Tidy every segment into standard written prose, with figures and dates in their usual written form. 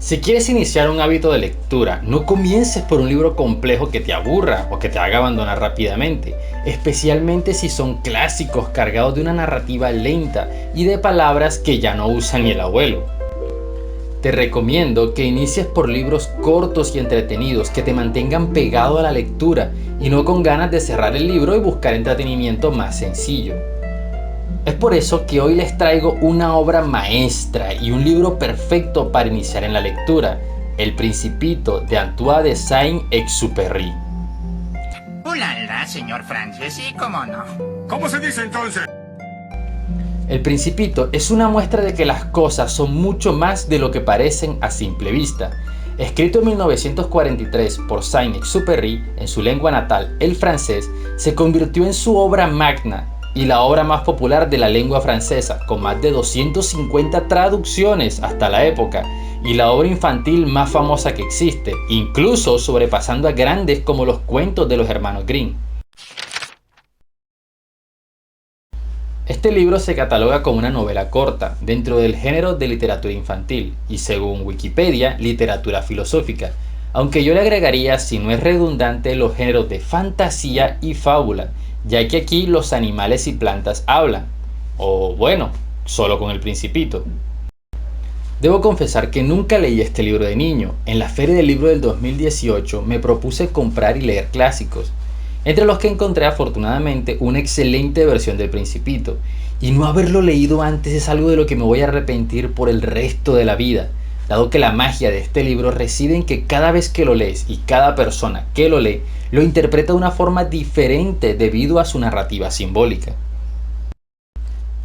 Si quieres iniciar un hábito de lectura, no comiences por un libro complejo que te aburra o que te haga abandonar rápidamente, especialmente si son clásicos cargados de una narrativa lenta y de palabras que ya no usa ni el abuelo. Te recomiendo que inicies por libros cortos y entretenidos que te mantengan pegado a la lectura y no con ganas de cerrar el libro y buscar entretenimiento más sencillo. Es por eso que hoy les traigo una obra maestra y un libro perfecto para iniciar en la lectura, El Principito de Antoine de Saint-Exupéry. ¡Ulala, señor Francis! ¿Y cómo no? ¿Cómo se dice entonces? El Principito es una muestra de que las cosas son mucho más de lo que parecen a simple vista. Escrito en 1943 por Saint-Exupéry en su lengua natal, el francés, se convirtió en su obra magna y la obra más popular de la lengua francesa, con más de 250 traducciones hasta la época, y la obra infantil más famosa que existe, incluso sobrepasando a grandes como los cuentos de los hermanos Grimm. Este libro se cataloga como una novela corta, dentro del género de literatura infantil, y según Wikipedia, literatura filosófica, aunque yo le agregaría, si no es redundante, los géneros de fantasía y fábula, ya que aquí los animales y plantas hablan, o bueno, solo con El Principito. Debo confesar que nunca leí este libro de niño. En la Feria del Libro del 2018 me propuse comprar y leer clásicos, entre los que encontré afortunadamente una excelente versión del Principito, y no haberlo leído antes es algo de lo que me voy a arrepentir por el resto de la vida, dado que la magia de este libro reside en que cada vez que lo lees y cada persona que lo lee lo interpreta de una forma diferente debido a su narrativa simbólica.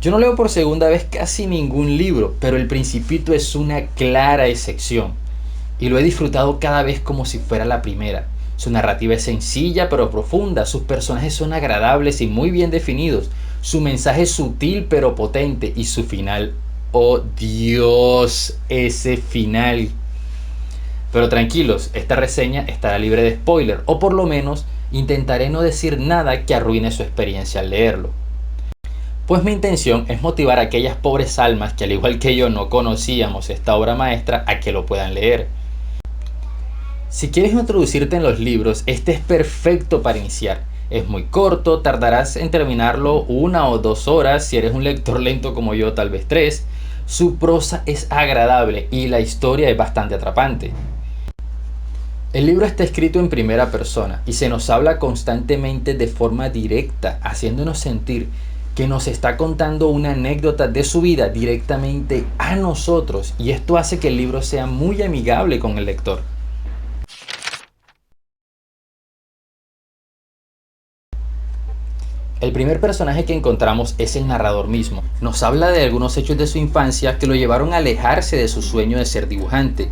Yo no leo por segunda vez casi ningún libro, pero El Principito es una clara excepción, y lo he disfrutado cada vez como si fuera la primera. Su narrativa es sencilla pero profunda, sus personajes son agradables y muy bien definidos, su mensaje es sutil pero potente y su final, ¡oh Dios! Ese final. Pero tranquilos, esta reseña estará libre de spoiler, o por lo menos intentaré no decir nada que arruine su experiencia al leerlo. Pues mi intención es motivar a aquellas pobres almas que al igual que yo no conocíamos esta obra maestra a que lo puedan leer. Si quieres introducirte en los libros, este es perfecto para iniciar. Es muy corto, tardarás en terminarlo 1 o 2 horas, si eres un lector lento como yo, tal vez 3. Su prosa es agradable y la historia es bastante atrapante. El libro está escrito en primera persona y se nos habla constantemente de forma directa, haciéndonos sentir que nos está contando una anécdota de su vida directamente a nosotros, y esto hace que el libro sea muy amigable con el lector. El primer personaje que encontramos es el narrador mismo. Nos habla de algunos hechos de su infancia que lo llevaron a alejarse de su sueño de ser dibujante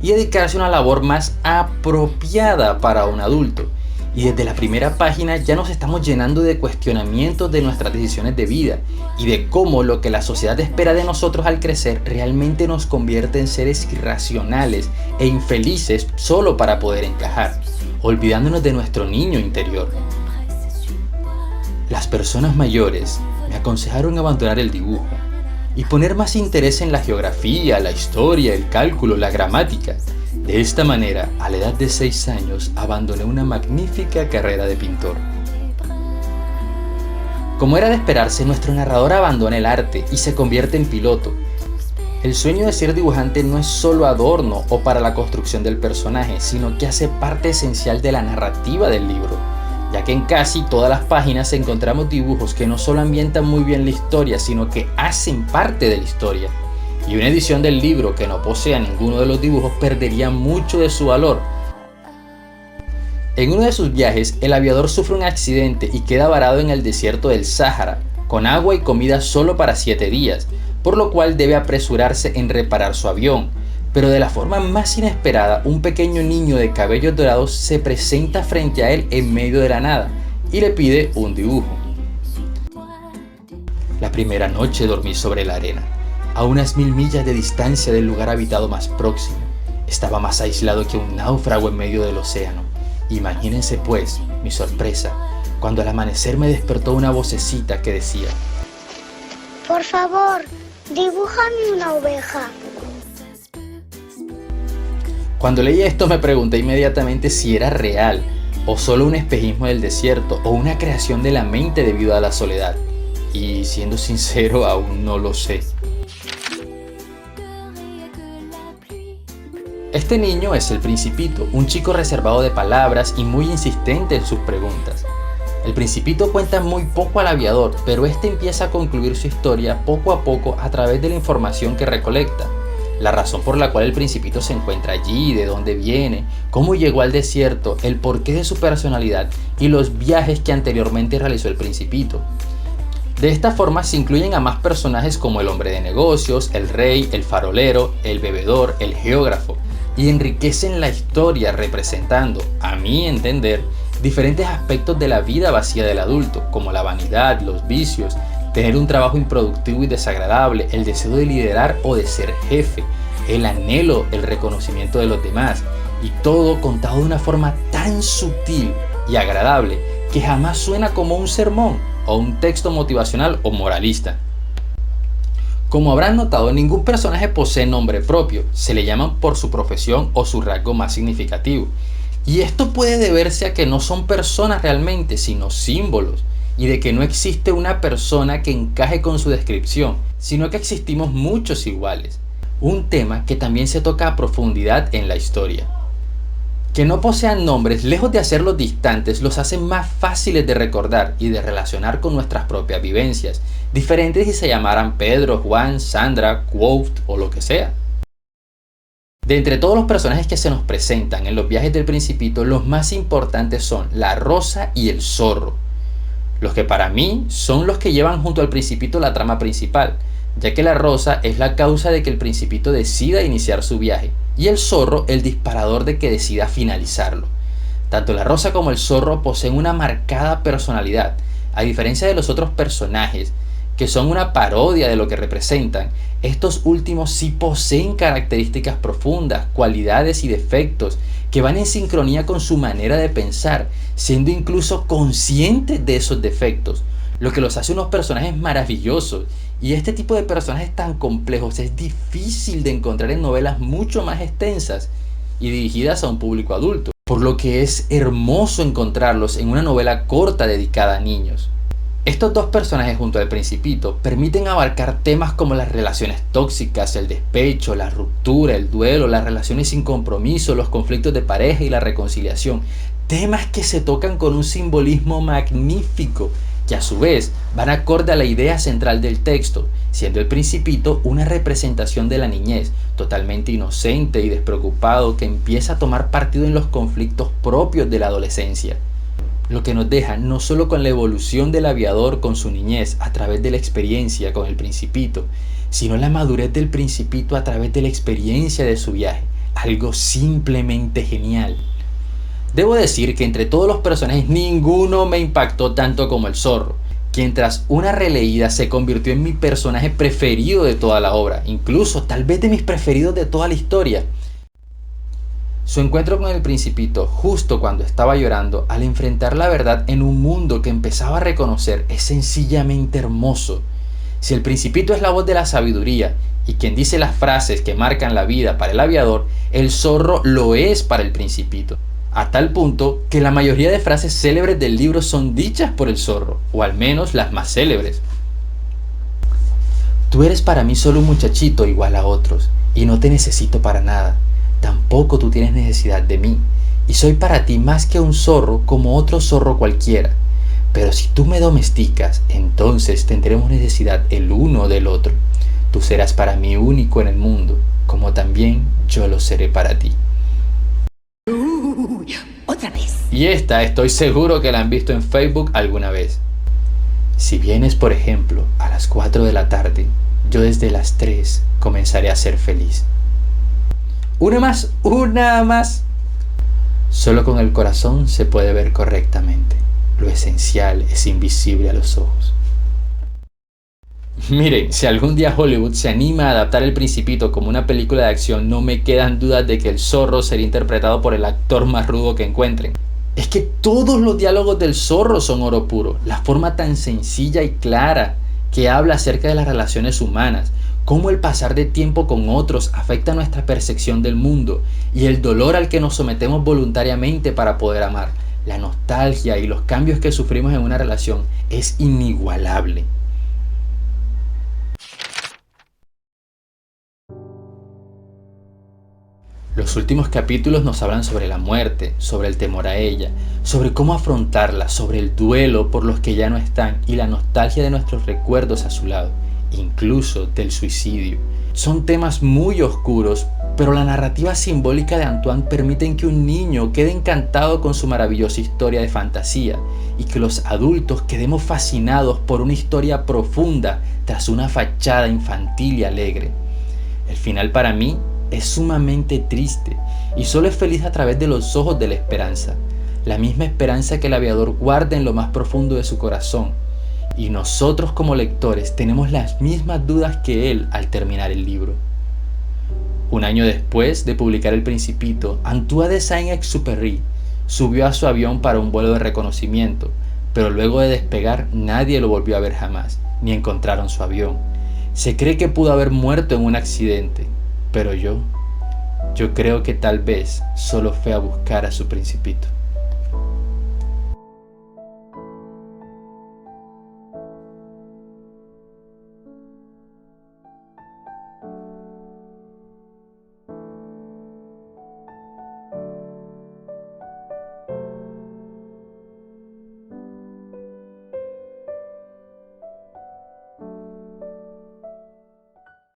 y dedicarse a una labor más apropiada para un adulto. Y desde la primera página ya nos estamos llenando de cuestionamientos de nuestras decisiones de vida y de cómo lo que la sociedad espera de nosotros al crecer realmente nos convierte en seres irracionales e infelices solo para poder encajar, olvidándonos de nuestro niño interior. Las personas mayores me aconsejaron abandonar el dibujo y poner más interés en la geografía, la historia, el cálculo, la gramática. De esta manera, a la edad de 6 años, abandoné una magnífica carrera de pintor. Como era de esperarse, nuestro narrador abandona el arte y se convierte en piloto. El sueño de ser dibujante no es solo adorno o para la construcción del personaje, sino que hace parte esencial de la narrativa del libro, ya que en casi todas las páginas encontramos dibujos que no solo ambientan muy bien la historia, sino que hacen parte de la historia. Y una edición del libro que no posea ninguno de los dibujos perdería mucho de su valor. En uno de sus viajes, el aviador sufre un accidente y queda varado en el desierto del Sáhara, con agua y comida solo para 7 días, por lo cual debe apresurarse en reparar su avión. Pero de la forma más inesperada, un pequeño niño de cabellos dorados se presenta frente a él en medio de la nada y le pide un dibujo. La primera noche dormí sobre la arena, a unas 1000 millas de distancia del lugar habitado más próximo. Estaba más aislado que un náufrago en medio del océano. Imagínense pues mi sorpresa cuando al amanecer me despertó una vocecita que decía: Por favor, dibújame una oveja. Cuando leí esto me pregunté inmediatamente si era real, o solo un espejismo del desierto, o una creación de la mente debido a la soledad. Y siendo sincero, aún no lo sé. Este niño es el Principito, un chico reservado de palabras y muy insistente en sus preguntas. El Principito cuenta muy poco al aviador, pero este empieza a concluir su historia poco a poco a través de la información que recolecta. La razón por la cual el Principito se encuentra allí, de dónde viene, cómo llegó al desierto, el porqué de su personalidad y los viajes que anteriormente realizó el Principito. De esta forma se incluyen a más personajes como el hombre de negocios, el rey, el farolero, el bebedor, el geógrafo, y enriquecen la historia representando, a mi entender, diferentes aspectos de la vida vacía del adulto, como la vanidad, los vicios, tener un trabajo improductivo y desagradable, el deseo de liderar o de ser jefe, el anhelo, el reconocimiento de los demás, y todo contado de una forma tan sutil y agradable que jamás suena como un sermón o un texto motivacional o moralista. Como habrán notado, ningún personaje posee nombre propio, se le llaman por su profesión o su rasgo más significativo. Y esto puede deberse a que no son personas realmente, sino símbolos, y de que no existe una persona que encaje con su descripción, sino que existimos muchos iguales. Un tema que también se toca a profundidad en la historia. Que no posean nombres, lejos de hacerlos distantes, los hacen más fáciles de recordar y de relacionar con nuestras propias vivencias, diferentes si se llamaran Pedro, Juan, Sandra, Quoth o lo que sea. De entre todos los personajes que se nos presentan en los viajes del Principito, los más importantes son la Rosa y el Zorro, los que para mí son los que llevan junto al Principito la trama principal, ya que la Rosa es la causa de que el Principito decida iniciar su viaje, y el Zorro el disparador de que decida finalizarlo. Tanto la Rosa como el Zorro poseen una marcada personalidad, a diferencia de los otros personajes, que son una parodia de lo que representan. Estos últimos sí poseen características profundas, cualidades y defectos que van en sincronía con su manera de pensar, siendo incluso conscientes de esos defectos, lo que los hace unos personajes maravillosos. Y este tipo de personajes tan complejos es difícil de encontrar en novelas mucho más extensas y dirigidas a un público adulto, por lo que es hermoso encontrarlos en una novela corta dedicada a niños. Estos dos personajes junto al Principito permiten abarcar temas como las relaciones tóxicas, el despecho, la ruptura, el duelo, las relaciones sin compromiso, los conflictos de pareja y la reconciliación. Temas que se tocan con un simbolismo magnífico, que a su vez van acorde a la idea central del texto, siendo el Principito una representación de la niñez, totalmente inocente y despreocupado, que empieza a tomar partido en los conflictos propios de la adolescencia. Lo que nos deja no solo con la evolución del aviador con su niñez a través de la experiencia con el Principito, sino la madurez del Principito a través de la experiencia de su viaje, algo simplemente genial. Debo decir que entre todos los personajes ninguno me impactó tanto como el Zorro, quien tras una releída se convirtió en mi personaje preferido de toda la obra, incluso tal vez de mis preferidos de toda la historia. Su encuentro con el Principito justo cuando estaba llorando al enfrentar la verdad en un mundo que empezaba a reconocer es sencillamente hermoso. Si el Principito es la voz de la sabiduría y quien dice las frases que marcan la vida para el aviador, el Zorro lo es para el Principito. A tal punto que la mayoría de frases célebres del libro son dichas por el Zorro, o al menos las más célebres. Tú eres para mí solo un muchachito igual a otros, y no te necesito para nada. Tampoco tú tienes necesidad de mí, y soy para ti más que un zorro como otro zorro cualquiera. Pero si tú me domesticas, entonces tendremos necesidad el uno del otro. Tú serás para mí único en el mundo, como también yo lo seré para ti. Otra vez. Y esta estoy seguro que la han visto en Facebook alguna vez. Si vienes, por ejemplo, a las 4 de la tarde, yo desde las 3 comenzaré a ser feliz. Una más. Solo con el corazón se puede ver correctamente. Lo esencial es invisible a los ojos. Miren, si algún día Hollywood se anima a adaptar El Principito como una película de acción, no me quedan dudas de que el Zorro sería interpretado por el actor más rudo que encuentren. Es que todos los diálogos del Zorro son oro puro, la forma tan sencilla y clara que habla acerca de las relaciones humanas, cómo el pasar de tiempo con otros afecta nuestra percepción del mundo y el dolor al que nos sometemos voluntariamente para poder amar. La nostalgia y los cambios que sufrimos en una relación es inigualable. Los últimos capítulos nos hablan sobre la muerte, sobre el temor a ella, sobre cómo afrontarla, sobre el duelo por los que ya no están y la nostalgia de nuestros recuerdos a su lado, incluso del suicidio. Son temas muy oscuros, pero la narrativa simbólica de Antoine permite que un niño quede encantado con su maravillosa historia de fantasía y que los adultos quedemos fascinados por una historia profunda tras una fachada infantil y alegre. El final para mí es sumamente triste y solo es feliz a través de los ojos de la esperanza, la misma esperanza que el aviador guarda en lo más profundo de su corazón. Y nosotros como lectores tenemos las mismas dudas que él al terminar el libro. Un año después de publicar El Principito, Antoine de Saint-Exupéry subió a su avión para un vuelo de reconocimiento, pero luego de despegar nadie lo volvió a ver jamás, ni encontraron su avión. Se cree que pudo haber muerto en un accidente, pero yo creo que tal vez solo fue a buscar a su Principito.